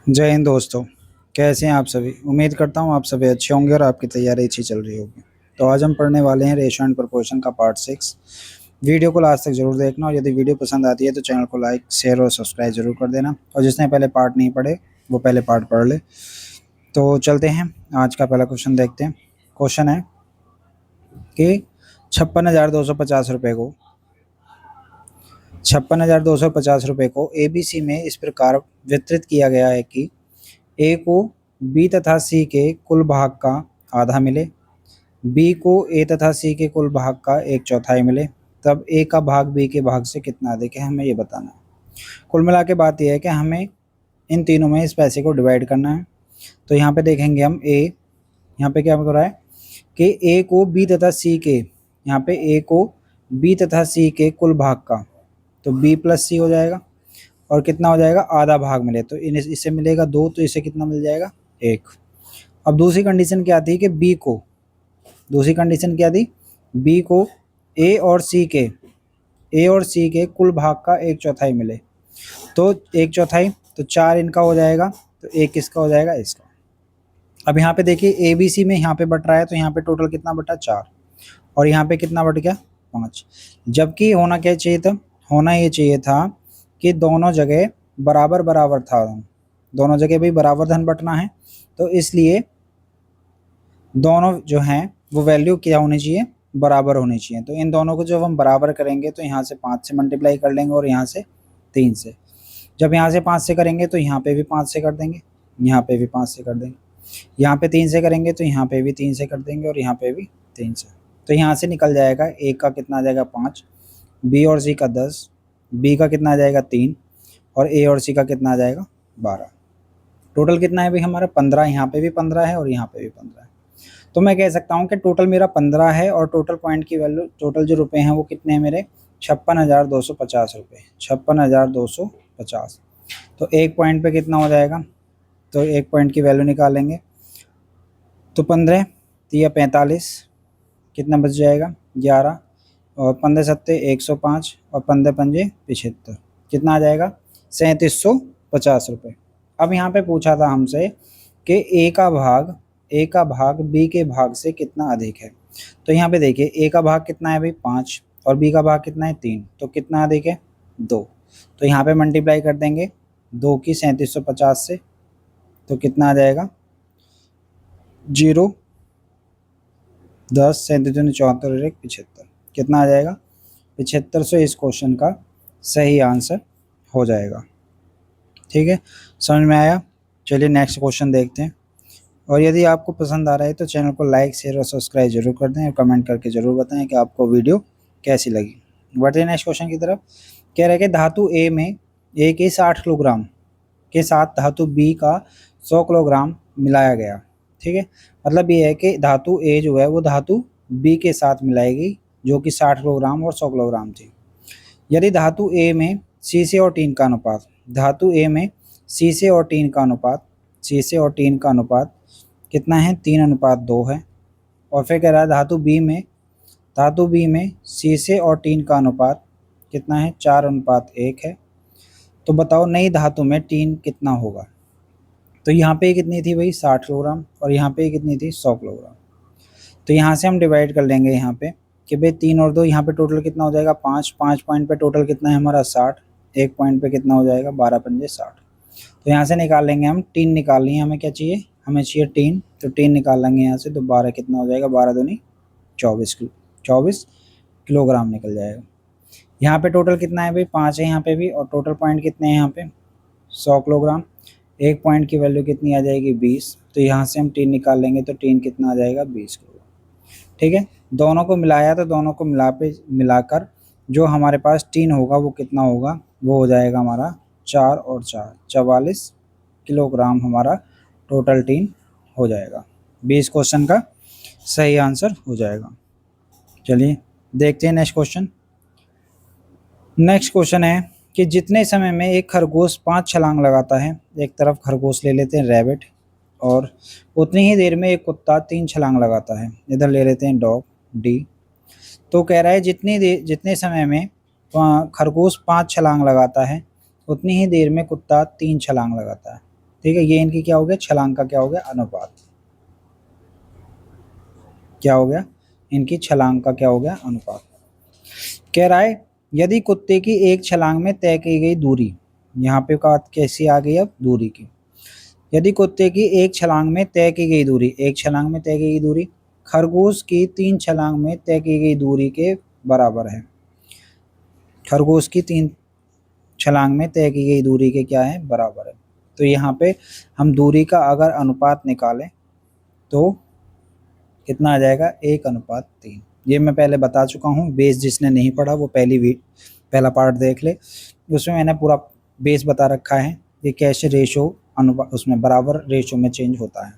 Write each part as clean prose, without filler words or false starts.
जय हिंद दोस्तों। कैसे हैं आप सभी। उम्मीद करता हूं आप सभी अच्छे होंगे और आपकी तैयारी अच्छी चल रही होगी। तो आज हम पढ़ने वाले हैं रेशो एंड प्रोपोर्शन का पार्ट 6। वीडियो को लास्ट तक जरूर देखना और यदि वीडियो पसंद आती है तो चैनल को लाइक शेयर और सब्सक्राइब जरूर कर देना, और जिसने पहले पार्ट नहीं पढ़े वो पहले पार्ट पढ़ ले। तो चलते हैं, आज का पहला क्वेश्चन देखते हैं। क्वेश्चन है कि 56,250 रुपये को 56,250 रुपये को ABC में इस प्रकार वितरित किया गया है कि ए को बी तथा सी के कुल भाग का आधा मिले, बी को ए तथा सी के कुल भाग का एक चौथाई मिले, तब ए का भाग बी के भाग से कितना अधिक है, हमें ये बताना है। कुल मिला के बात यह है कि हमें इन तीनों में इस पैसे को डिवाइड करना है। तो यहाँ पे देखेंगे हम यहाँ पे क्या हो रहा है कि ए को बी तथा सी के, यहाँ पे ए को बी तथा सी के कुल भाग का, तो बी प्लस सी हो जाएगा, और कितना हो जाएगा, आधा भाग मिले। तो इससे मिलेगा 2, तो इसे कितना मिल जाएगा, 1। अब दूसरी कंडीशन क्या थी कि दूसरी कंडीशन क्या थी, बी को ए और सी के कुल भाग का एक चौथाई मिले। तो एक चौथाई, तो 4 इनका हो जाएगा, तो 1 किसका हो जाएगा, इसका। अब यहाँ पे देखिए ABC में यहाँ पे बट रहा है, तो यहाँ पे टोटल कितना बटा, 4, और यहाँ पे कितना बट गया, 5। जबकि होना क्या चाहिए था, होना ये चाहिए था कि दोनों जगह बराबर बराबर था, दोनों जगह भी बराबर धन बटना है। तो इसलिए दोनों जो हैं वो वैल्यू क्या होनी चाहिए, बराबर होनी चाहिए। तो इन दोनों को जब हम बराबर करेंगे तो यहाँ से 5 से मल्टीप्लाई कर लेंगे और यहाँ से 3 से। जब यहाँ से 5 से करेंगे तो यहाँ पे भी 5 से कर देंगे, यहाँ पे भी 5 से कर देंगे, यहाँ पे 3 से करेंगे तो यहाँ पे भी 3 से कर देंगे, और यहाँ पे भी 3 से। तो यहाँ से निकल जाएगा ए का कितना आ जाएगा, 5, बी और सी का 10, बी का कितना आ जाएगा, 3, और ए और सी का कितना आ जाएगा, 12। टोटल कितना है भाई हमारा, 15। यहाँ पे भी 15 है और यहाँ पे भी 15 है। तो मैं कह सकता हूँ कि टोटल मेरा 15 है, और टोटल पॉइंट की वैल्यू, टोटल जो रुपए हैं वो कितने हैं मेरे, 56,250 रुपये, 56,250। तो एक पॉइंट पे कितना हो जाएगा, तो एक पॉइंट की वैल्यू निकालेंगे तो 15 या 45, कितना बच जाएगा, 11, और 15 सत्ते 105, और 15 पंजे 75, कितना आ जाएगा, 3750 रुपये। अब यहाँ पे पूछा था हमसे कि ए का भाग बी के भाग से कितना अधिक है। तो यहाँ पे देखिए ए का भाग कितना है भाई, 5, और बी का भाग कितना है, 3, तो कितना अधिक है, 2। तो यहाँ पे मल्टीप्लाई कर देंगे 2 की 3750 से, तो कितना आ जाएगा, 0, 10, 37, 74, 75, कितना आ जाएगा, 7500 इस क्वेश्चन का सही आंसर हो जाएगा। ठीक है, समझ में आया। चलिए नेक्स्ट क्वेश्चन देखते हैं, और यदि आपको पसंद आ रहा है तो चैनल को लाइक शेयर और सब्सक्राइब जरूर कर दें, और कमेंट करके ज़रूर बताएं कि आपको वीडियो कैसी लगी। बढ़ते हैं नेक्स्ट क्वेश्चन की तरफ। कह रहे हैं कि धातु ए में ए के 60 किलोग्राम के साथ धातु बी का 100 किलोग्राम मिलाया गया। ठीक है, मतलब ये है कि धातु ए जो है वो धातु बी के साथ मिलाएगी, जो कि 60 किलोग्राम और 100 किलोग्राम थी। यदि धातु ए में शीशे और टीन का अनुपात, धातु ए में शीशे और टीन का अनुपात कितना है, 3:2 है। और फिर कह रहा है धातु बी में शीशे और टीन का अनुपात कितना है, 4:1 है। तो बताओ नई धातु में टीन कितना होगा। तो यहाँ पे कितनी थी भाई, 60 किलोग्राम, और यहाँ पे कितनी थी, 100 किलोग्राम। तो यहाँ से हम डिवाइड कर लेंगे यहाँ पे कि भाई 3 और 2, यहाँ पे टोटल कितना हो जाएगा, 5 पॉइंट पे टोटल कितना है हमारा, 60। एक पॉइंट पे कितना हो जाएगा, 12 पंजे 60। तो यहाँ से निकाल लेंगे हम, टीन निकालनी है हमें, क्या चाहिए, हमें चाहिए टीन। तो टीन निकाल लेंगे यहाँ से, तो 12 कितना हो जाएगा, 12 दूनी 24 किलोग्राम निकल जाएगा। यहाँ पे टोटल कितना है भाई, 5 है यहाँ पे भी, और टोटल पॉइंट कितने हैं यहाँ पे, 100 किलोग्राम। एक पॉइंट की वैल्यू कितनी आ जाएगी, 20। तो यहाँ से हम टीन निकाल लेंगे, तो टीन कितना आ जाएगा, 20 किलोग्राम। ठीक है, दोनों को मिलाया तो दोनों को मिलाकर जो हमारे पास टीन होगा वो कितना होगा, वो हो जाएगा हमारा 4 और 4 44 किलोग्राम हमारा टोटल टीन हो जाएगा। 20 क्वेश्चन का सही आंसर हो जाएगा। चलिए देखते हैं नेक्स्ट क्वेश्चन। नेक्स्ट क्वेश्चन है कि जितने समय में एक खरगोश 5 छलांग लगाता है, एक तरफ खरगोश ले लेते हैं रैबिट, और उतनी ही देर में एक कुत्ता 3 छलांग लगाता है, इधर ले लेते हैं डॉग डी। तो कह रहा है जितने समय में खरगोश 5 छलांग लगाता है, उतनी ही देर में कुत्ता 3 छलांग लगाता है। ठीक है, ये इनकी क्या हो गया, छलांग का क्या हो गया, अनुपात। क्या हो गया, इनकी छलांग का क्या हो गया, अनुपात। कह रहा है यदि कुत्ते की एक छलांग में तय की गई दूरी, यहाँ पे बात कैसी आ गई अब, दूरी की। यदि कुत्ते की एक छलांग में तय की गई दूरी, एक छलांग में तय की गई दूरी खरगोश की 3 छलांग में तय की गई दूरी के बराबर है। खरगोश की 3 छलांग में तय की गई दूरी के क्या है, बराबर है। तो यहाँ पे हम दूरी का अगर अनुपात निकालें तो कितना आ जाएगा, 1:3। ये मैं पहले बता चुका हूँ, बेस जिसने नहीं पढ़ा वो पहला पार्ट देख ले, उसमें मैंने पूरा बेस बता रखा है कि कैसे रेशो अनुपात उसमें बराबर रेशो में चेंज होता है।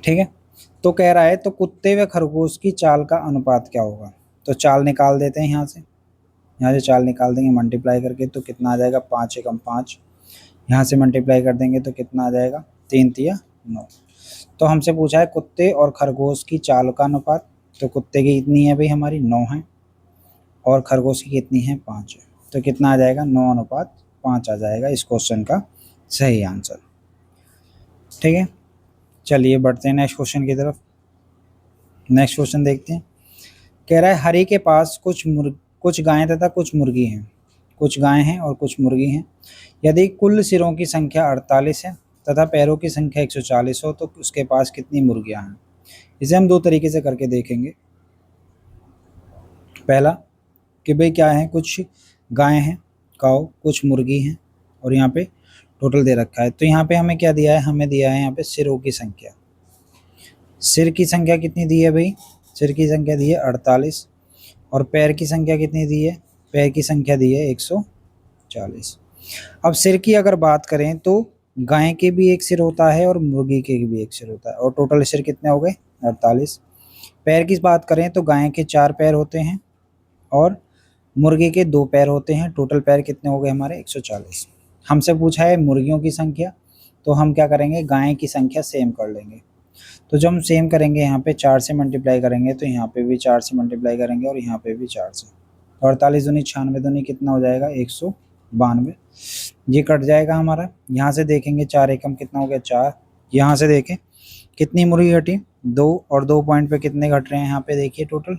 ठीक है, तो कह रहा है तो कुत्ते व खरगोश की चाल का अनुपात क्या होगा। तो चाल निकाल देते हैं, यहाँ से चाल निकाल देंगे मल्टीप्लाई करके, तो कितना आ जाएगा, 5 एकम 5। यहाँ से मल्टीप्लाई कर देंगे तो कितना आ जाएगा, 3 तिया 9। तो हमसे पूछा है कुत्ते और खरगोश की चाल का अनुपात। तो कुत्ते की कितनी है भाई, हमारी 9 है, और खरगोश की कितनी है, 5 है। तो कितना आ जाएगा, 9:5 आ जाएगा इस क्वेश्चन का सही आंसर। ठीक है, चलिए बढ़ते हैं नेक्स्ट क्वेश्चन की तरफ। नेक्स्ट क्वेश्चन देखते हैं। कह रहा है हरि के पास कुछ गायें तथा कुछ मुर्गी हैं। कुछ गायें हैं और कुछ मुर्गी हैं। यदि कुल सिरों की संख्या 48 है तथा पैरों की संख्या 140 हो तो उसके पास कितनी मुर्गियां हैं। इसे हम 2 तरीके से करके देखेंगे। पहला कि भाई क्या है, कुछ गायें हैं, काऊ, कुछ मुर्गी हैं, और यहाँ पे टोटल दे रखा है। तो यहाँ पे हमें क्या दिया है, हमें दिया है यहाँ पे सिरों की संख्या। सिर की संख्या कितनी दी है भाई, सिर की संख्या दी है 48, और पैर की संख्या कितनी दी है, पैर की संख्या दी है 140। अब सिर की अगर बात करें तो गाय के भी एक सिर होता है और मुर्गी के भी एक सिर होता है, और टोटल सिर कितने हो गए, 48। पैर की बात करें तो गाय के 4 पैर होते हैं और मुर्गी के 2 पैर होते हैं। टोटल पैर कितने हो गए हमारे, 140। हमसे पूछा है मुर्गियों की संख्या, तो हम क्या करेंगे, गाय की संख्या सेम कर लेंगे। तो जब हम सेम करेंगे, यहाँ पे 4 से मल्टीप्लाई करेंगे तो यहाँ पे भी 4 से मल्टीप्लाई करेंगे और यहाँ पे भी 4 से। 48 दूनी 96 दूनी कितना हो जाएगा, 192। ये कट जाएगा हमारा। यहाँ से देखेंगे 4 एकम कितना हो गया, 4। यहाँ से देखें कितनी मुर्गी घटी, 2, और 2 पॉइंट पे कितने घट रहे हैं, यहाँ पे देखिए टोटल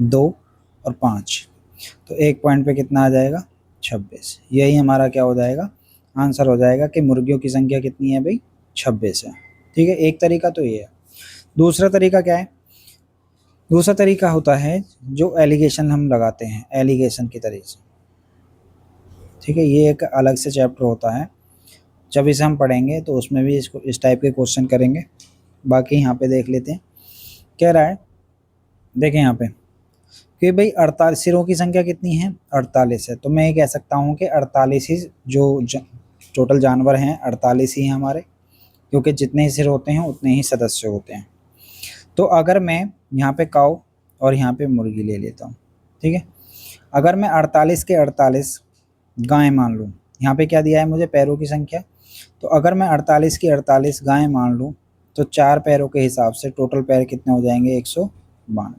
2 और 5, तो 1 पॉइंट पे कितना आ जाएगा, 26। यही हमारा क्या हो जाएगा, आंसर हो जाएगा कि मुर्गियों की संख्या कितनी है भाई, 26 है। ठीक है, एक तरीका तो ये है। दूसरा तरीका क्या है, दूसरा तरीका होता है जो एलिगेशन हम लगाते हैं, एलिगेशन की तरीके से। ठीक है, ये एक अलग से चैप्टर होता है, जब इसे हम पढ़ेंगे तो उसमें भी इसको इस टाइप के क्वेश्चन करेंगे। बाकी यहाँ पे देख लेते हैं। कह रहा है, देखें यहाँ पे कि भाई 48 सिरों की संख्या कितनी है, 48 है। तो मैं ये कह सकता हूँ कि 48 ही टोटल जानवर हैं, 48 ही हैं हमारे, क्योंकि जितने ही सिर होते हैं उतने ही सदस्य होते हैं। तो अगर मैं यहाँ पे काऊ और यहाँ पे मुर्गी ले लेता हूँ, ठीक है, अगर मैं 48 के 48 गाय मान लूँ, यहाँ पे क्या दिया है मुझे, पैरों की संख्या। तो अगर मैं 48 की 48 गाय मान लूँ तो 4 पैरों के हिसाब से टोटल पैर कितने हो जाएंगे, 192।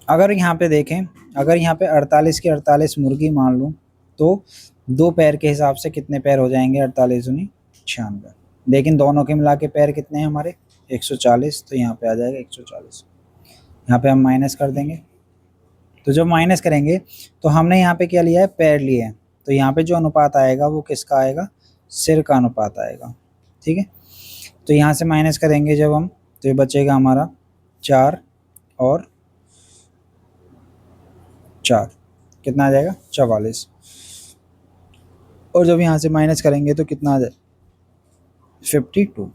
अगर यहाँ पे देखें, अगर यहाँ पे 48 की 48 मुर्गी मान लूँ तो 2 पैर के हिसाब से कितने पैर हो जाएंगे, 48 दूनी 96। लेकिन दोनों के मिला के पैर कितने हैं हमारे, 140। तो यहाँ पे आ जाएगा 140। यहाँ पे हम माइनस कर देंगे। तो जब माइनस करेंगे तो हमने यहाँ पे क्या लिया है, पैर लिए हैं। तो यहाँ पे जो अनुपात आएगा वो किसका आएगा, सिर का अनुपात आएगा। ठीक है, तो यहाँ से माइनस करेंगे जब हम, तो ये बचेगा हमारा 4 और 4, कितना आ जाएगा, 44। और जब यहाँ से माइनस करेंगे तो कितना आ जाएगा, 52।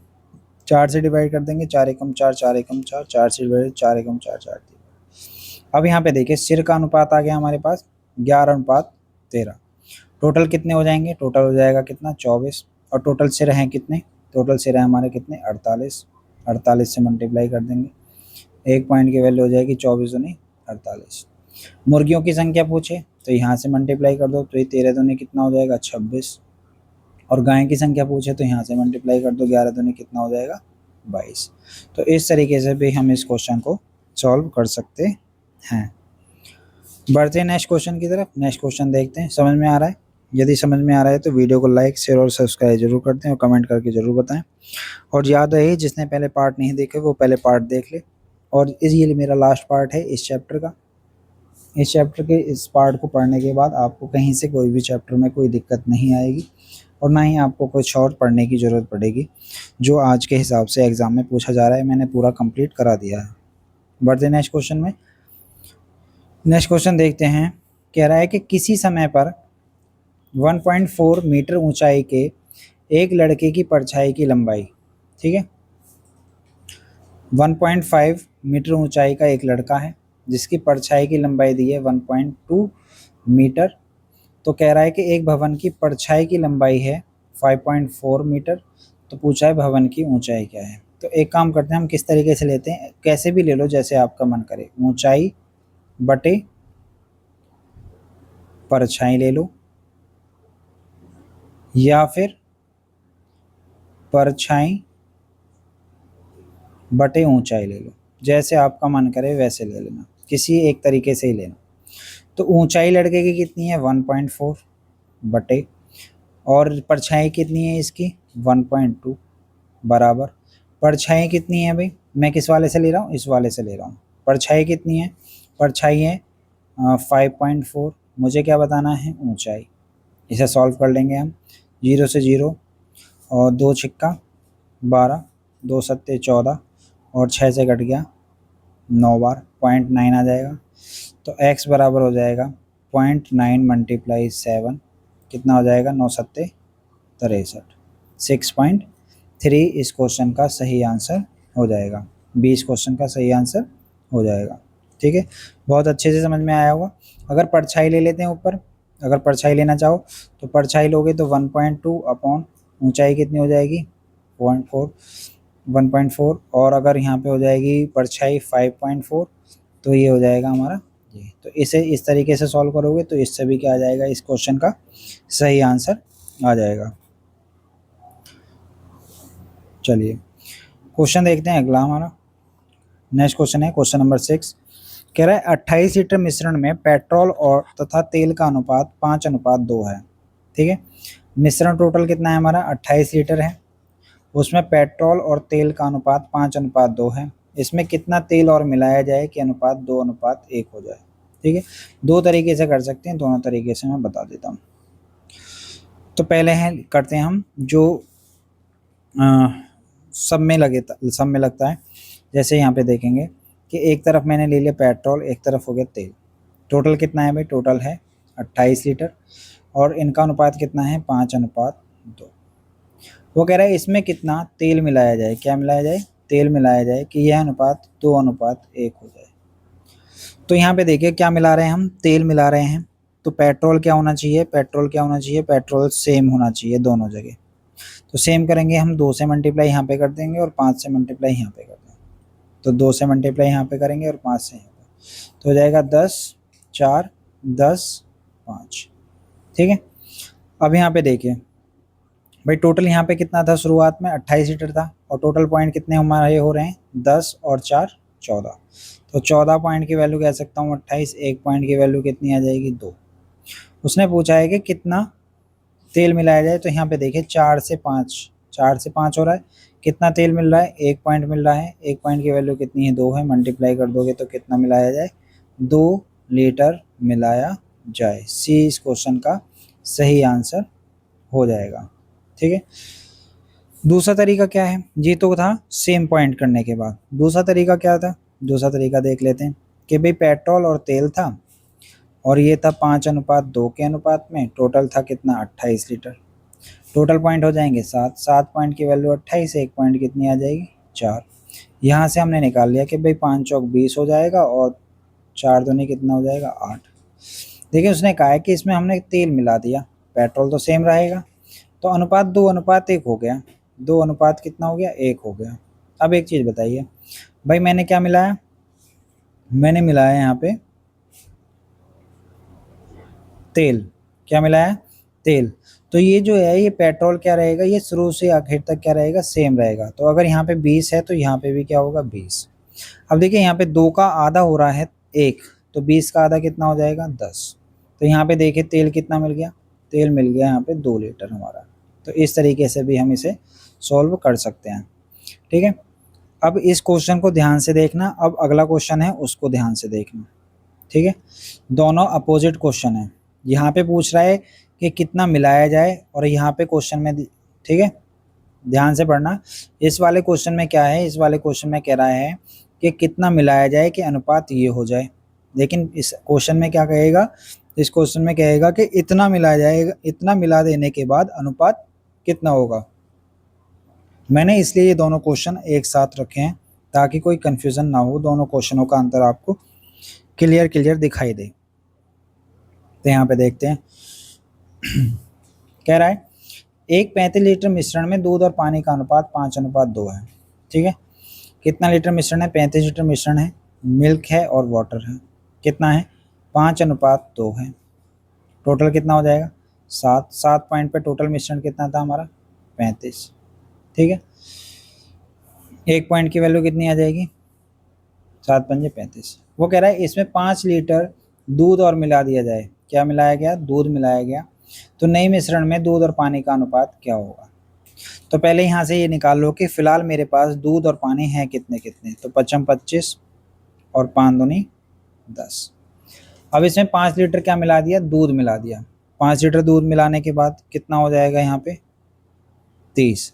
4 से डिवाइड कर देंगे, 4 एकम 4, 4 एकम 4, 4 से डिवाइड, 4 एकम 4, 4 3। अब यहाँ पे देखिए सिर का अनुपात आ गया हमारे पास 11:13। टोटल कितने हो जाएंगे, टोटल हो जाएगा कितना, 24। और टोटल सिर हैं कितने, टोटल सिर हैं हमारे कितने, 48। 48 से मल्टीप्लाई कर देंगे, 1 पॉइंट की वैल्यू हो जाएगी 24 दूनी 48। मुर्गियों की संख्या पूछे तो यहाँ से मल्टीप्लाई कर दो, तो ये 13 दूनी कितना हो जाएगा, 26। और गाय की संख्या पूछे तो यहाँ से मल्टीप्लाई कर दो, 11 दूनी कितना हो जाएगा, 22। तो इस तरीके से भी हम इस क्वेश्चन को सॉल्व कर सकते हैं। बढ़ते हैं नेक्स्ट क्वेश्चन की तरफ। नेक्स्ट क्वेश्चन देखते हैं, समझ में आ रहा है। यदि समझ में आ रहा है तो वीडियो को लाइक, शेयर और सब्सक्राइब जरूर कर दें और कमेंट करके ज़रूर बताएं। और याद रहे, जिसने पहले पार्ट नहीं देखे वो पहले पार्ट देख ले। और ये मेरा लास्ट पार्ट है इस चैप्टर का। इस चैप्टर के इस पार्ट को पढ़ने के बाद आपको कहीं से कोई भी चैप्टर में कोई दिक्कत नहीं आएगी और ना ही आपको कुछ और पढ़ने की ज़रूरत पड़ेगी। जो आज के हिसाब से एग्ज़ाम में पूछा जा रहा है मैंने पूरा कंप्लीट करा दिया है। बढ़ते नेक्स्ट क्वेश्चन में। नेक्स्ट क्वेश्चन देखते हैं। कह रहा है कि किसी समय पर 1.4 मीटर ऊंचाई के एक लड़के की परछाई की लंबाई, ठीक है, 1.5 मीटर ऊंचाई का एक लड़का है जिसकी परछाई की लंबाई दी है 1.2 मीटर। तो कह रहा है कि एक भवन की परछाई की लंबाई है 5.4 मीटर। तो पूछा है भवन की ऊंचाई क्या है। तो एक काम करते हैं, हम किस तरीके से लेते हैं, कैसे भी ले लो जैसे आपका मन करे। ऊंचाई बटे परछाई ले लो या फिर परछाई बटे ऊंचाई ले लो, जैसे आपका मन करे वैसे ले लेना, किसी एक तरीके से ही लेना। तो ऊंचाई लड़के की कितनी है 1.4 बटे, और परछाई कितनी है इसकी 1.2 बराबर। परछाई कितनी है भाई, मैं किस वाले से ले रहा हूँ, इस वाले से ले रहा हूँ। परछाई कितनी है, परछाई है 5.4। मुझे क्या बताना है, ऊंचाई। इसे सॉल्व कर लेंगे हम। 0 से 0 और 2 छिक्का 12, 2 सत्ते 14 और 6 से कट गया 9 बार, 0.9 आ जाएगा। तो x बराबर हो जाएगा 0.9 मल्टीप्लाई 7, कितना हो जाएगा 9 सत्ते 63, 6.3 इस क्वेश्चन का सही आंसर हो जाएगा। 20 क्वेश्चन का सही आंसर हो जाएगा। ठीक है, बहुत अच्छे से समझ में आया होगा। अगर परछाई ले लेते हैं ऊपर, अगर परछाई लेना चाहो तो परछाई लोगे तो 1.2 अपॉन ऊंचाई कितनी हो जाएगी 1.4, और अगर यहाँ पे हो जाएगी परछाई 5.4 तो ये हो जाएगा हमारा ये। तो इसे इस तरीके से सॉल्व करोगे तो इससे भी क्या आ जाएगा, इस क्वेश्चन का सही आंसर आ जाएगा। चलिए क्वेश्चन देखते हैं अगला हमारा। नेक्स्ट क्वेश्चन है क्वेश्चन नंबर 6। कह रहा है 28 लीटर मिश्रण में पेट्रोल और तथा तेल का अनुपात 5:2 है। ठीक है, मिश्रण टोटल कितना है हमारा 28 लीटर है, उसमें पेट्रोल और तेल का अनुपात 5:2 है। इसमें कितना तेल और मिलाया जाए कि अनुपात 2:1 हो जाए। ठीक है, दो तरीके से कर सकते हैं, दोनों तरीके से मैं बता देता हूँ। तो पहले हैं करते हैं हम जो सब में लगता है। जैसे यहाँ पे देखेंगे कि एक तरफ मैंने ले लिया पेट्रोल, एक तरफ हो गया तेल। टोटल कितना है भाई, टोटल है 28 लीटर और इनका अनुपात कितना है 5:2। वो कह रहा है इसमें कितना तेल मिलाया जाए, क्या मिलाया जाए, तेल मिलाया जाए कि यह अनुपात 2:1 हो जाए। तो यहाँ पे देखिए क्या मिला रहे हैं हम, तेल मिला रहे हैं। तो पेट्रोल क्या होना चाहिए, पेट्रोल क्या होना चाहिए, पेट्रोल सेम होना चाहिए दोनों जगह। तो सेम करेंगे हम, 2 से मल्टीप्लाई यहाँ पे कर देंगे और 5 से मल्टीप्लाई यहाँ पे कर देंगे। तो 2 से मल्टीप्लाई यहाँ पे करेंगे और 5 से यहाँ पे, तो हो जाएगा 10 4 10 5। ठीक है, अब यहाँ पे देखिए भाई टोटल यहाँ पे कितना था, शुरुआत में 28 लीटर था और टोटल पॉइंट कितने हमारे हो रहे हैं 10 और 4 14। तो 14 पॉइंट की वैल्यू कह सकता हूँ 28, एक पॉइंट की वैल्यू कितनी आ जाएगी 2। उसने पूछा है कि कितना तेल मिलाया जाए। तो यहाँ पे देखिए 4 से 5 हो रहा है, कितना तेल मिल रहा है, एक पॉइंट मिल रहा है, एक पॉइंट की वैल्यू कितनी है 2 है, मल्टीप्लाई कर दोगे तो कितना मिलाया जाए 2 लीटर मिलाया जाए। सी इस क्वेश्चन का सही आंसर हो जाएगा। ठीक है, दूसरा तरीका क्या है, ये तो था सेम पॉइंट करने के बाद। दूसरा तरीका क्या था, दूसरा तरीका देख लेते हैं कि भाई पेट्रोल और तेल था और ये था 5:2 के अनुपात में, टोटल था कितना 28 लीटर। टोटल पॉइंट हो जाएंगे 7 पॉइंट की वैल्यू 28, एक पॉइंट कितनी आ जाएगी 4। यहाँ से हमने निकाल लिया कि भाई 5 चौक 20 हो जाएगा और 4 दूनी कितना हो जाएगा 8। देखिए उसने कहा है कि इसमें हमने तेल मिला दिया, पेट्रोल तो सेम रहेगा, तो अनुपात 2:1 हो गया। 2 अनुपात कितना हो गया 1 हो गया। अब एक चीज़ बताइए भाई, मैंने क्या मिलाया, मैंने मिलाया यहाँ पे तेल, क्या मिलाया तेल। तो ये जो है ये पेट्रोल क्या रहेगा, ये शुरू से आखिर तक क्या रहेगा सेम रहेगा। तो अगर यहाँ पे 20 है तो यहाँ पे भी क्या होगा 20। अब देखिए यहाँ पे 2 का आधा हो रहा है 1, तो 20 का आधा कितना हो जाएगा 10। तो यहाँ पे देखिए तेल कितना मिल गया, तेल मिल गया यहाँ पे 2 लीटर हमारा। तो इस तरीके से भी हम इसे सॉल्व कर सकते हैं। ठीक है, अब इस क्वेश्चन को ध्यान से देखना, अब अगला क्वेश्चन है उसको ध्यान से देखना। ठीक है, दोनों अपोजिट क्वेश्चन है। यहाँ पे पूछ रहा है कि कितना मिलाया जाए और यहाँ पे क्वेश्चन में, ठीक है ध्यान से पढ़ना। इस वाले क्वेश्चन में क्या है, इस वाले क्वेश्चन में कह रहा है कि कितना मिलाया जाए कि अनुपात ये हो जाए। लेकिन इस क्वेश्चन में क्या कहेगा, इस क्वेश्चन में कहेगा कि इतना मिलाया जाएगा, इतना मिला देने के बाद अनुपात कितना होगा। मैंने इसलिए ये दोनों क्वेश्चन एक साथ रखे हैं ताकि कोई कंफ्यूजन ना हो, दोनों क्वेश्चनों का आंसर आपको क्लियर दिखाई दे। तो यहाँ पे देखते हैं कह रहा है एक 35 लीटर मिश्रण में दूध और पानी का अनुपात 5:2 है। ठीक है, कितना लीटर मिश्रण है, 35 लीटर मिश्रण है, मिल्क है और वाटर है, कितना है 5:2 है। टोटल कितना हो जाएगा 7 पॉइंट पे टोटल मिश्रण कितना था हमारा 35। ठीक है, 1 पॉइंट की वैल्यू कितनी आ जाएगी 7×5 = 35। वो कह रहा है इसमें 5 लीटर दूध और मिला दिया जाए। क्या मिलाया गया, दूध मिलाया गया। तो नए मिश्रण में दूध और पानी का अनुपात क्या होगा। तो पहले यहाँ से ये निकाल लो कि फिलहाल मेरे पास दूध और पानी है कितने कितने, तो 25 और 5 दूनी 10। अब इसमें 5 लीटर क्या मिला दिया, दूध मिला दिया। 5 लीटर दूध मिलाने के बाद कितना हो जाएगा यहाँ पे 30।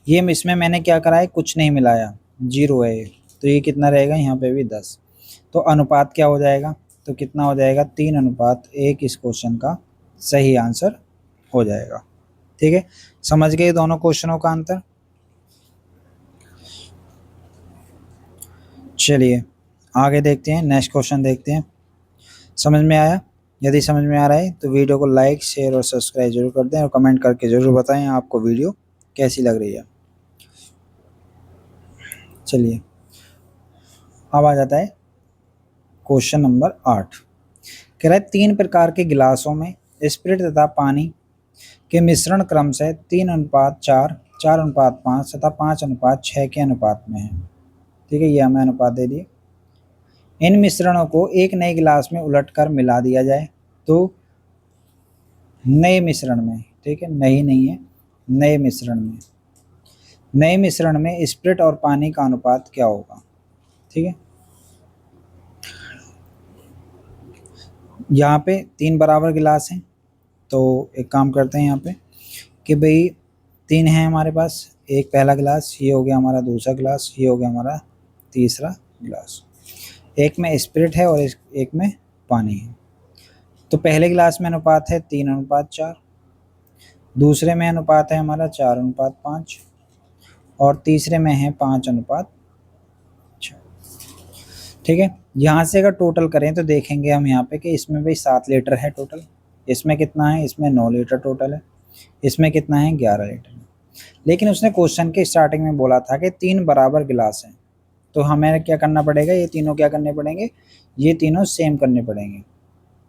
ये इसमें मैंने क्या करा है, कुछ नहीं मिलाया, 0 है, तो ये कितना रहेगा यहाँ पे भी 10। तो अनुपात क्या हो जाएगा, तो कितना हो जाएगा 3:1 इस क्वेश्चन का सही आंसर हो जाएगा। ठीक है, समझ गए दोनों क्वेश्चनों का आंसर। चलिए आगे देखते हैं, नेक्स्ट क्वेश्चन देखते हैं। समझ में आया, यदि समझ में आ रहा है तो वीडियो को लाइक शेयर और सब्सक्राइब जरूर कर दें और कमेंट करके ज़रूर बताएं आपको वीडियो कैसी लग रही है। चलिए अब आ जाता है क्वेश्चन नंबर 8। कह रहा है 3 प्रकार के गिलासों में स्पिरिट तथा पानी के मिश्रण क्रम से 3:4, 4:5 तथा 5:6 के अनुपात में है। ठीक है, ये हमें अनुपात दे दिए। इन मिश्रणों को एक नए गिलास में उलटकर मिला दिया जाए तो नए मिश्रण में, ठीक है नहीं है, नए मिश्रण में स्पिरिट और पानी का अनुपात क्या होगा। ठीक है, यहाँ पे 3 बराबर गिलास हैं, तो एक काम करते हैं यहाँ पे कि भाई 3 है हमारे पास, एक पहला गिलास, ये हो गया हमारा दूसरा गिलास, ये हो गया हमारा तीसरा गिलास। एक में स्पिरिट है और एक में पानी है। तो पहले गिलास में अनुपात है 3:4, दूसरे में अनुपात है हमारा 4:5 और तीसरे में है 5:6। ठीक है, यहाँ से अगर टोटल करें तो देखेंगे हम यहाँ पे कि इसमें भाई 7 लीटर है टोटल, इसमें कितना है, इसमें 9 लीटर टोटल है, इसमें कितना है 11 लीटर। लेकिन उसने क्वेश्चन के स्टार्टिंग में बोला था कि 3 बराबर गिलास हैं, तो हमें क्या करना पड़ेगा, ये तीनों क्या करने पड़ेंगे, ये तीनों सेम करने पड़ेंगे।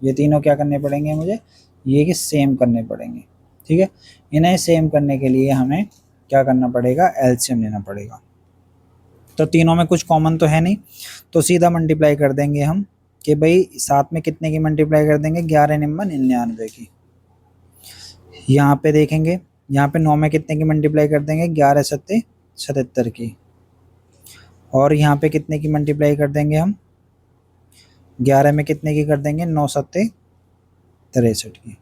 ये तीनों क्या करने पड़ेंगे मुझे, ये कि सेम करने पड़ेंगे। ठीक है, इन्हें सेम करने के लिए हमें क्या करना पड़ेगा, एलसीएम लेना पड़ेगा। तो तीनों में कुछ कॉमन तो है नहीं, तो सीधा मल्टीप्लाई कर देंगे हम कि भाई साथ में कितने की मल्टीप्लाई कर देंगे, 11×99 की। यहाँ पे देखेंगे, यहाँ पे 9 में कितने की मल्टीप्लाई कर देंगे, 11×7 = 77 की। और यहाँ पे कितने की मल्टीप्लाई कर देंगे हम, 11 में कितने की कर देंगे, 9×7 = 63 की।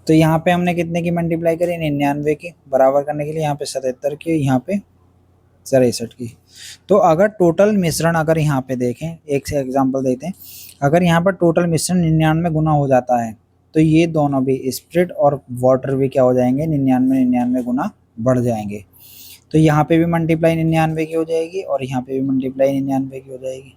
तो यहाँ पे हमने कितने की मल्टीप्लाई करी, 99 की, बराबर करने के लिए यहाँ पे 77 की, यहाँ पे 63 की। तो अगर टोटल मिश्रण अगर यहाँ पे देखें, एक से एग्जांपल देते हैं, अगर यहाँ पर टोटल मिश्रण 99 गुना हो जाता है तो ये दोनों भी स्पिरिट और वाटर भी क्या हो जाएंगे, 99 गुना बढ़ जाएंगे। तो यहाँ पे भी मल्टीप्लाई 99 की हो जाएगी और यहाँ पे भी मल्टीप्लाई 99 की हो जाएगी।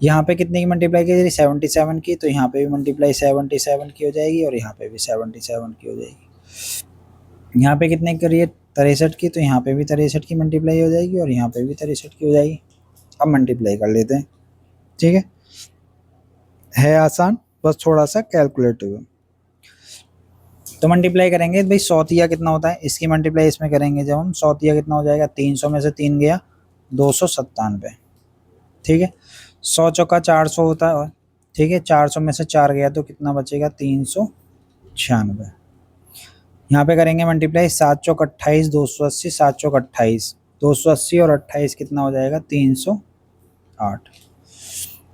यहाँ पे कितने की मल्टीप्लाई की जाएगी, 77 की, तो यहाँ पे भी मल्टीप्लाई 77 की हो जाएगी और यहाँ पे भी 77 की हो जाएगी। यहाँ पे कितने की करिए 63 की, तो यहाँ पे भी 63 की मल्टीप्लाई हो जाएगी और यहाँ पे भी 63 की हो जाएगी। अब मल्टीप्लाई कर लेते हैं। ठीक है आसान, बस थोड़ा सा कैलकुलेटिव है। तो मल्टीप्लाई करेंगे भाई, 100 कितना होता है, इसकी मल्टीप्लाई इसमें करेंगे जब हम, 100 कितना हो जाएगा, 300 में से 3 गया 297। ठीक है, 100 चौका 400 होता है। ठीक है, 400 में से 4 गया तो कितना बचेगा, 304। 96। यहाँ पे करेंगे मल्टीप्लाई, 7 चौक 28, 280, 7 चौक 28, 280 और 28 कितना हो जाएगा 308।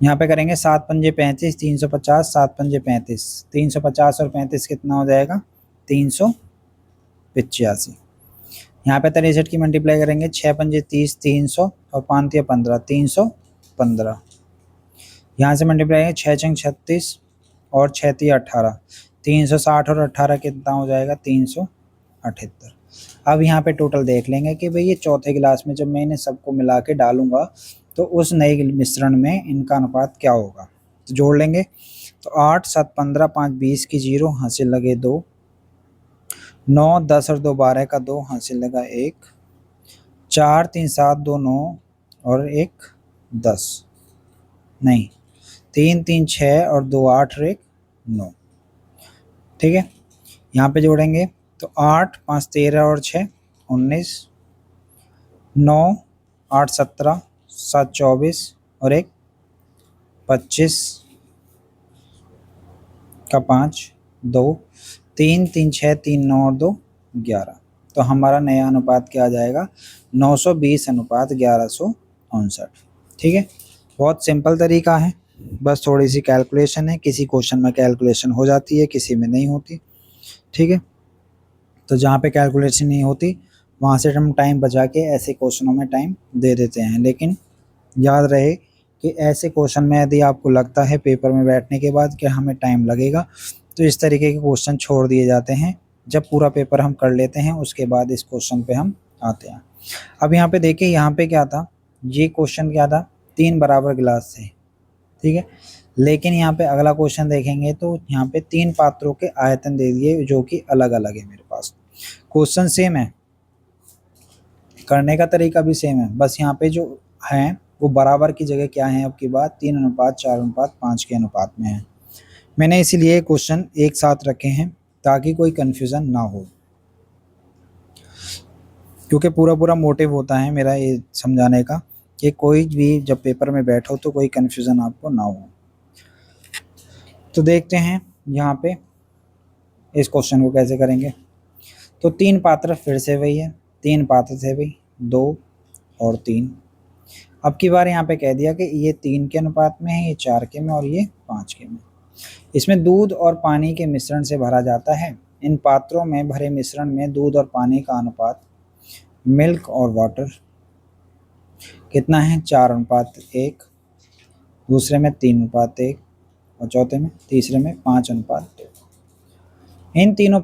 यहाँ पे करेंगे 7 पंजे 35, 350, 7 पंजे 35, 350 और 35 कितना हो जाएगा 385। यहाँ पे 63 की मल्टीप्लाई करेंगे, 6 पंजे 30, 300 और 5 तिया 15, 315। यहाँ से मल्टीप्लाई करेंगे 6 छंग 36 और 6 तिया 18, 360 और 18 कितना हो जाएगा 378। अब यहाँ पे टोटल देख लेंगे कि भाई ये चौथे गिलास में जब मैं इन्हें सबको मिला के डालूंगा तो उस नए मिश्रण में इनका अनुपात क्या होगा। तो जोड़ लेंगे, तो 8 7 15, 5 20 की 0, हासिल लगे 2, 9 10 और 2 12 का 2, हासिल लगा 1, 4 3 7 2 9 और 1 10, नहीं 3 3 6 और 2 8 और 1 9। ठीक है, यहाँ पे जोड़ेंगे तो 8 5 13 और 6 19, 9 8 17, 7 24 और 1 25 का 5 2 3 3 6 3 9 और 2 11। तो हमारा नया अनुपात क्या आ जाएगा 920 अनुपात 1159। ठीक है, बहुत सिंपल तरीका है, बस थोड़ी सी कैलकुलेशन है, किसी क्वेश्चन में कैलकुलेशन हो जाती है किसी में नहीं होती। ठीक है, तो जहाँ पे कैलकुलेशन नहीं होती वहाँ से हम टाइम बचा के ऐसे क्वेश्चनों में टाइम दे देते हैं। लेकिन याद रहे कि ऐसे क्वेश्चन में यदि आपको लगता है पेपर में बैठने के बाद कि हमें टाइम लगेगा, तो इस तरीके के क्वेश्चन छोड़ दिए जाते हैं। जब पूरा पेपर हम कर लेते हैं उसके बाद इस क्वेश्चन पे हम आते हैं। अब यहाँ पे देखिए, यहाँ पे क्या था, ये क्वेश्चन क्या था, 3 बराबर गिलास थे। ठीक है, लेकिन यहाँ पे अगला क्वेश्चन देखेंगे तो यहाँ पे 3 पात्रों के आयतन दे दिए जो कि अलग अलग है। मेरे पास क्वेश्चन सेम है, करने का तरीका भी सेम है, बस यहाँ पे जो है वो बराबर की जगह क्या है, अब की बात 3 अनुपात 4 अनुपात 5 के अनुपात में है। मैंने इसीलिए क्वेश्चन एक साथ रखे हैं ताकि कोई कंफ्यूजन ना हो, क्योंकि पूरा मोटिव होता है मेरा ये समझाने का कि कोई भी जब पेपर में बैठो तो कोई कंफ्यूजन आपको ना हो। तो देखते हैं यहाँ पे इस क्वेश्चन को कैसे करेंगे। तो 3 पात्र फिर से वही है, 3 पात्र थे भाई, 2 और 3। अब की बार यहाँ पे कह दिया कि ये 3 के अनुपात में है, ये 4 के में और ये 5 के में। इसमें दूध और पानी के मिश्रण से भरा जाता है। इन पात्रों में भरे मिश्रण में दूध और पानी का अनुपात, मिल्क और वाटर, कितना है 4 अनुपात 1, दूसरे में 3 अनुपात 1 और चौथे में तीसरे में 5 अनुपात 2। इन तीनों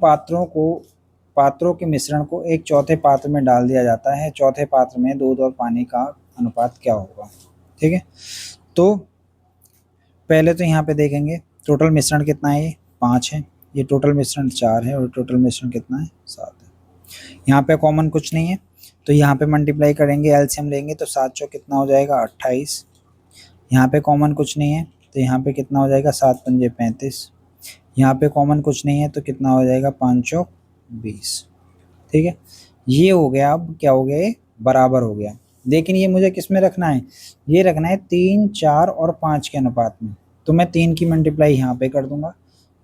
पात्रों के मिश्रण को एक चौथे पात्र में डाल दिया जाता है। चौथे पात्र में दूध और पानी का अनुपात क्या होगा। ठीक है, तो पहले तो यहाँ पे देखेंगे टोटल मिश्रण कितना है, ये 5 है, ये टोटल मिश्रण 4 है और टोटल मिश्रण कितना है 7 है। यहाँ पे कॉमन कुछ नहीं है तो यहाँ पे मल्टीप्लाई करेंगे, एलसीएम लेंगे तो 7 चौक कितना हो जाएगा 28। यहाँ पे कॉमन कुछ नहीं है तो यहाँ पे कितना हो जाएगा 7 पंजे 35। यहाँ पे कॉमन कुछ नहीं है तो कितना हो जाएगा 5 चौक 20। ठीक है, ये हो गया। अब क्या हो गया, ये बराबर हो गया। लेकिन ये मुझे किस में रखना है, ये रखना है 3 4 और 5 के अनुपात में। तो मैं 3 की मल्टीप्लाई यहाँ पे कर दूंगा,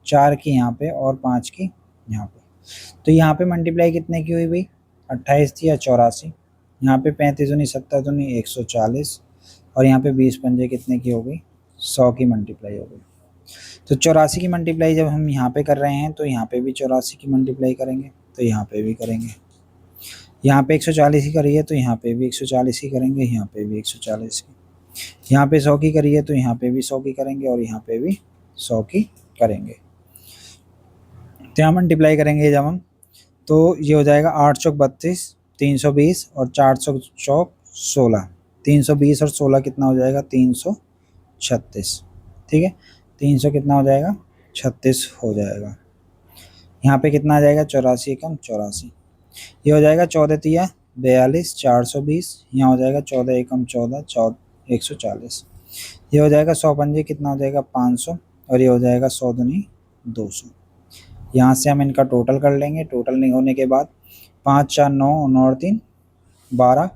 4 की यहाँ पे और 5 की यहाँ पे। तो यहाँ पे मल्टीप्लाई कितने की हुई भाई 28 थी या 84। यहाँ पे 35 दूनी 70 दूनी 140 और यहाँ पे 20 पंजे कितने की हो गई 100 की मल्टीप्लाई हो गई। तो 84 की मल्टीप्लाई जब हम यहाँ पे कर रहे हैं तो यहाँ पे भी 84 की मल्टीप्लाई करेंगे, तो यहाँ पे भी करेंगे। यहाँ पे 140 की करी है तो यहाँ पे भी 140 की करेंगे, यहाँ पे भी 140 की। यहाँ पे 100 की करी है तो यहाँ पे भी 100 की करेंगे और यहाँ पे भी 100 की करेंगे। तो यहाँ मल्टीप्लाई करेंगे जब हम, तो ये हो जाएगा 8 चौक 32, 320 और 4 चौक 16, 320 और 16 कितना हो जाएगा 336। ठीक है, 300 कितना हो जाएगा 36 हो जाएगा। यहाँ पे कितना आ जाएगा 84 कम 84, ये हो जाएगा 14 तिया 42, 420, यहाँ हो जाएगा 14 एकम 14, 140। ये हो जाएगा 100 पंजे कितना हो जाएगा 500 और ये हो जाएगा 100 दूनी 200। यहाँ से हम इनका टोटल कर लेंगे। टोटल नहीं होने के बाद 5 4 9 9 और 3 12,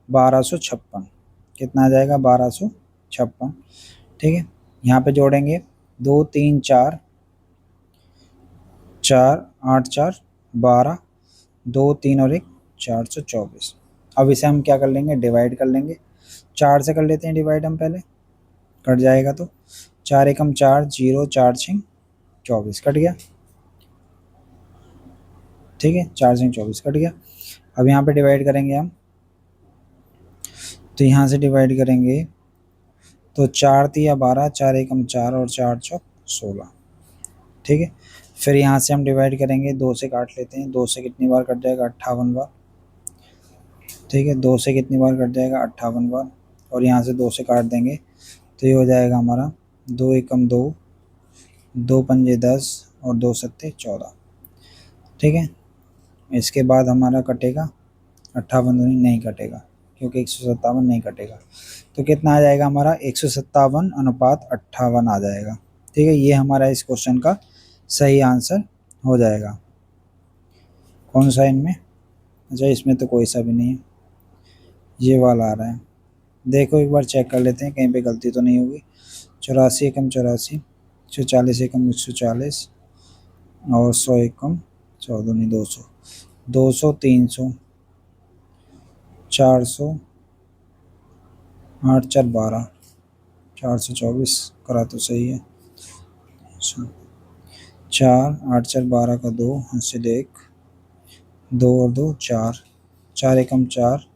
1256 कितना आ जाएगा 1256। ठीक है, यहाँ पे जोड़ेंगे 2 3 4 4 8 4 12, 2 3 और 1 424। अब इसे हम क्या कर लेंगे, डिवाइड कर लेंगे। 4 से कर लेते हैं डिवाइड हम पहले, कट जाएगा तो 4 एकम 4, 0 4 6 24, कट गया। ठीक है, 4 से 24 कट गया। अब यहाँ पे डिवाइड करेंगे हम, तो यहाँ से डिवाइड करेंगे तो 4 तिया 12, 4 एकम 4 और 4 चौक 16। ठीक है, फिर यहाँ से हम डिवाइड करेंगे, 2 से काट लेते हैं। 2 से कितनी बार कट जाएगा, 58 बार। ठीक है, 2 से कितनी बार कट जाएगा, 58 बार। और यहाँ से 2 से काट देंगे तो ये हो जाएगा हमारा 2 एकम 2, 2 पंजे 10 और 2 सत्ते 14। ठीक है, इसके बाद हमारा कटेगा 58 नहीं कटेगा, क्योंकि 157 नहीं कटेगा। तो कितना आ जाएगा हमारा, 157:58 आ जाएगा। ठीक है, ये हमारा इस क्वेश्चन का सही आंसर हो जाएगा। कौन सा इनमें, अच्छा इसमें तो कोई सा भी नहीं है, ये वाला आ रहा है। देखो एक बार चेक कर लेते हैं कहीं पे गलती तो नहीं होगी। 84 एकम 84, 140 एकम 140 और 100 एकम 14 नहीं 200, 200 300 400 8 4 12, 424 करा तो सही है। 4 8 4 12 का 2 हाथ 2 और 2 4, 4 एकम 4,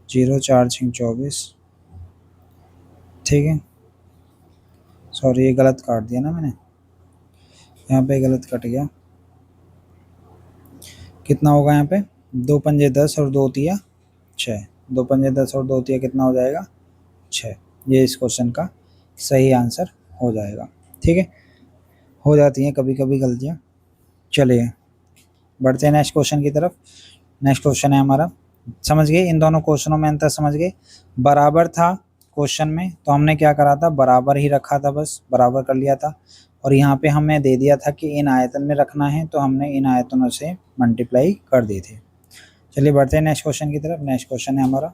0 4 6 24। ठीक है, सॉरी ये गलत काट दिया ना मैंने, यहाँ पे गलत कट गया। कितना होगा यहाँ पे, 2 पंजे 10 और 2 तिया 6, 2 पंजे 10 और 2 तिया कितना हो जाएगा 6। ये इस क्वेश्चन का सही आंसर हो जाएगा। ठीक है, हो जाती हैं कभी कभी गलतियाँ। चलिए बढ़ते हैं नेक्स्ट क्वेश्चन की तरफ। नेक्स्ट क्वेश्चन है हमारा, समझ गए इन दोनों क्वेश्चनों में अंतर समझ गए। बराबर था क्वेश्चन में तो हमने क्या करा था, बराबर ही रखा था, बस बराबर कर लिया था। और यहाँ पे हमें दे दिया था कि इन आयतन में रखना है, तो हमने इन आयतनों से मल्टीप्लाई कर दी थी। चलिए बढ़ते हैं नेक्स्ट क्वेश्चन की तरफ। नेक्स्ट क्वेश्चन है हमारा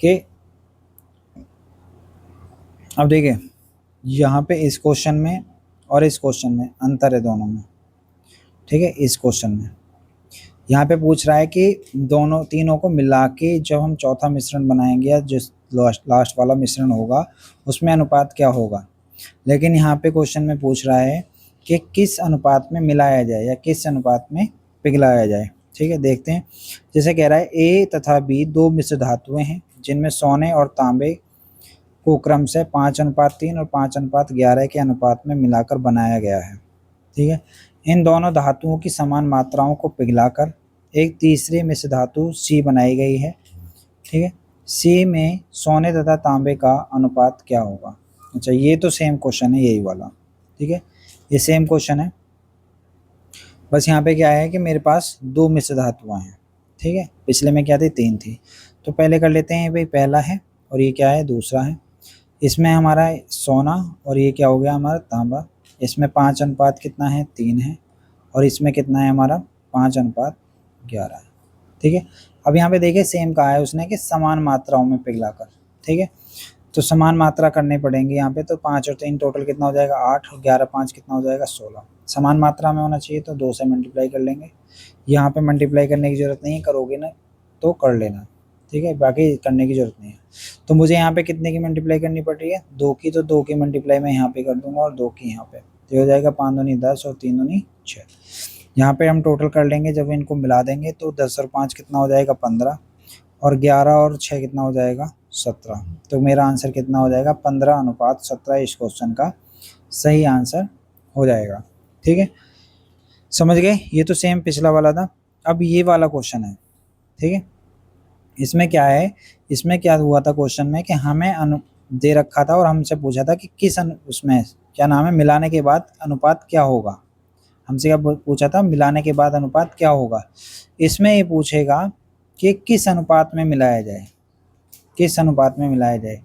कि अब देखिए यहाँ पे इस क्वेश्चन में और इस क्वेश्चन में अंतर है दोनों में। ठीक है, इस क्वेश्चन में यहाँ पे पूछ रहा है कि दोनों तीनों को मिला के जब हम चौथा मिश्रण बनाएंगे या जिस लास्ट वाला मिश्रण होगा उसमें अनुपात क्या होगा। लेकिन यहाँ पे क्वेश्चन में पूछ रहा है कि किस अनुपात में मिलाया जाए या किस अनुपात में पिघलाया जाए। ठीक है, देखते हैं। जैसे कह रहा है ए तथा बी दो मिश्र धातुएं हैं जिनमें सोने और तांबे को क्रम से 5:3 और 5:11 के अनुपात में मिलाकर बनाया गया है। ठीक है, इन दोनों धातुओं की समान मात्राओं को पिघलाकर एक तीसरी मिश्र धातु सी बनाई गई है। ठीक है, सी में सोने तथा तांबे का अनुपात क्या होगा। अच्छा ये तो सेम क्वेश्चन है यही वाला। ठीक है, ये सेम क्वेश्चन है, बस यहाँ पे क्या है कि मेरे पास दो मिश्र धातुआं हैं। ठीक है, पिछले में क्या थी, 3 थी। तो पहले कर लेते हैं भाई, पहला है और ये क्या है, दूसरा है। इसमें हमारा सोना और ये क्या हो गया हमारा तांबा। इसमें 5 अनुपात कितना है, 3 है। और इसमें कितना है हमारा 5:11 है। ठीक है, अब यहाँ पे देखिए सेम कहा है उसने कि समान मात्राओं में पिघलाकर। ठीक है, तो समान मात्रा करनी पड़ेंगी यहाँ पे। तो 5 और 3 टोटल कितना हो जाएगा 8 और 11 5 कितना हो जाएगा 16। समान मात्रा में होना चाहिए तो 2 से मल्टीप्लाई कर लेंगे। यहाँ पे मल्टीप्लाई करने की ज़रूरत नहीं है, करोगे ना तो कर लेना। ठीक है, बाकी करने की ज़रूरत नहीं है। तो मुझे यहाँ पे कितने की मल्टीप्लाई करनी पड़ रही है, 2 की। तो 2 की मल्टीप्लाई मैं यहाँ पे कर दूंगा और 2 की यहाँ पे, तो हो जाएगा 5 दूनी 10 और 3 दूनी 6। यहाँ पे हम टोटल कर लेंगे, जब इनको मिला देंगे तो 10 और 5 कितना हो जाएगा 15 और 11 और 6 कितना हो जाएगा 17। तो मेरा आंसर कितना हो जाएगा 15:17 इस क्वेश्चन का सही आंसर हो जाएगा। ठीक है, समझ गए, ये तो सेम पिछला वाला था। अब ये वाला क्वेश्चन है। ठीक है, इसमें क्या है, इसमें क्या हुआ था क्वेश्चन में कि हमें दे रखा था और हमसे पूछा था कि किस उसमें क्या नाम है, मिलाने के बाद अनुपात क्या होगा। हमसे क्या पूछा था, मिलाने के बाद अनुपात क्या होगा। इसमें ये पूछेगा कि किस अनुपात में मिलाया जाए, किस अनुपात में मिलाया जाए।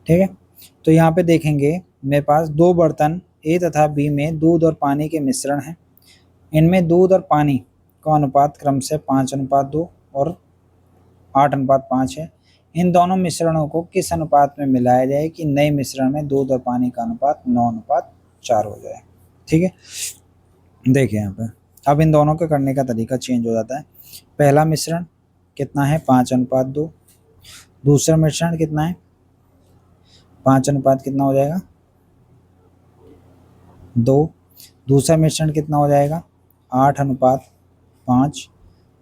ठीक है, तो यहाँ पे देखेंगे मेरे पास दो बर्तन ए तथा बी में दूध और पानी के मिश्रण हैं। इनमें दूध और पानी का अनुपात क्रम से 5:2 और 8:5 है। इन दोनों मिश्रणों को किस अनुपात में मिलाया जाए कि नए मिश्रण में दूध और पानी का अनुपात 9:4 हो जाए। ठीक है, देखिए यहाँ पे अब इन दोनों के करने का तरीका चेंज हो जाता है। पहला मिश्रण कितना है 5:2, दूसरा मिश्रण कितना है 5 अनुपात कितना हो जाएगा 2, दूसरा मिश्रण कितना हो जाएगा 8:5,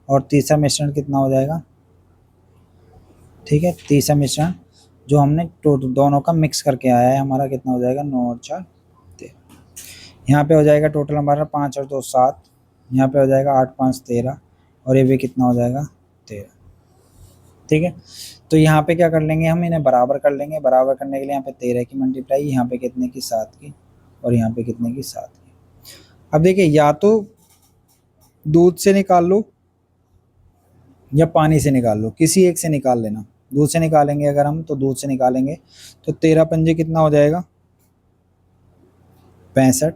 और तीसरा मिश्रण कितना हो जाएगा, ठीक है, तीसरा मिश्रण जो हमने दोनों का मिक्स करके आया है हमारा कितना हो जाएगा 9 और 4 13। यहाँ पे हो जाएगा टोटल हमारा 5 और 2 7, यहाँ पे हो जाएगा 8 5 13, और ये भी कितना हो जाएगा 13। ठीक है, तो यहाँ पे क्या कर लेंगे हम, इन्हें बराबर कर लेंगे। बराबर करने के लिए यहाँ पे 13 की मल्टीप्लाई, यहाँ पे कितने की 7 की, और यहाँ पे कितने की 7 की। अब देखिए या तो दूध से निकाल लो या पानी से निकाल लो, किसी एक से निकाल लेना। दूध से निकालेंगे अगर हम, तो दूध से निकालेंगे तो 13 पंजे कितना हो जाएगा 65,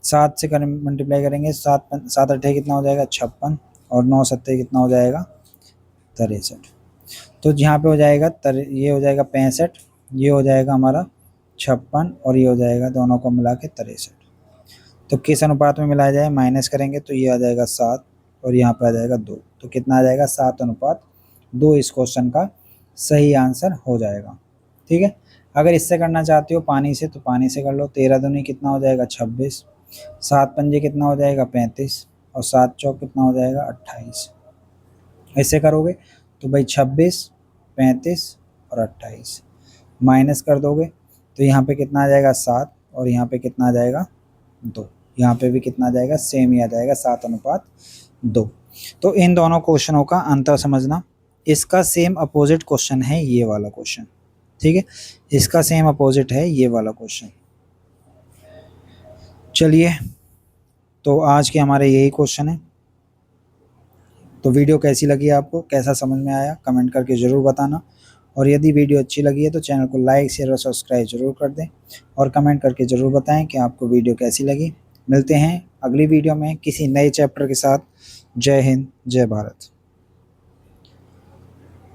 7 से कर मल्टीप्लाई करेंगे, 7 अट्ठे कितना हो जाएगा 56, और 9 सत्ते कितना हो जाएगा 63। तो यहाँ पे हो जाएगा ये हो जाएगा 65, ये हो जाएगा हमारा 56, और ये हो जाएगा दोनों को मिला के 63। तो किस अनुपात में मिलाया जाए, माइनस करेंगे तो ये आ जाएगा 7, और यहाँ पे आ जाएगा 2। तो कितना आ जाएगा 7:2 इस क्वेश्चन का सही आंसर हो जाएगा। ठीक है, अगर इससे करना चाहते हो पानी से तो पानी से कर लो। 13 दूनी कितना हो जाएगा 26, 7 पंजे कितना हो जाएगा 35, और 7 चौक कितना हो जाएगा 28। ऐसे करोगे तो भाई 26 35 और 28 माइनस कर दोगे तो यहाँ पे कितना आ जाएगा 7, और यहाँ पे कितना आ जाएगा 2। यहाँ पे भी कितना आ जाएगा सेम ही आ जाएगा 7:2। तो इन दोनों क्वेश्चनों का अंतर समझना। इसका सेम अपोजिट क्वेश्चन है ये वाला क्वेश्चन, ठीक है, इसका सेम अपोजिट है ये वाला क्वेश्चन। चलिए, तो आज के हमारे यही क्वेश्चन है। तो वीडियो कैसी लगी आपको, कैसा समझ में आया, कमेंट करके ज़रूर बताना। और यदि वीडियो अच्छी लगी है तो चैनल को लाइक शेयर और सब्सक्राइब जरूर कर दें, और कमेंट करके ज़रूर बताएं कि आपको वीडियो कैसी लगी। मिलते हैं अगली वीडियो में किसी नए चैप्टर के साथ। जय हिंद, जय भारत।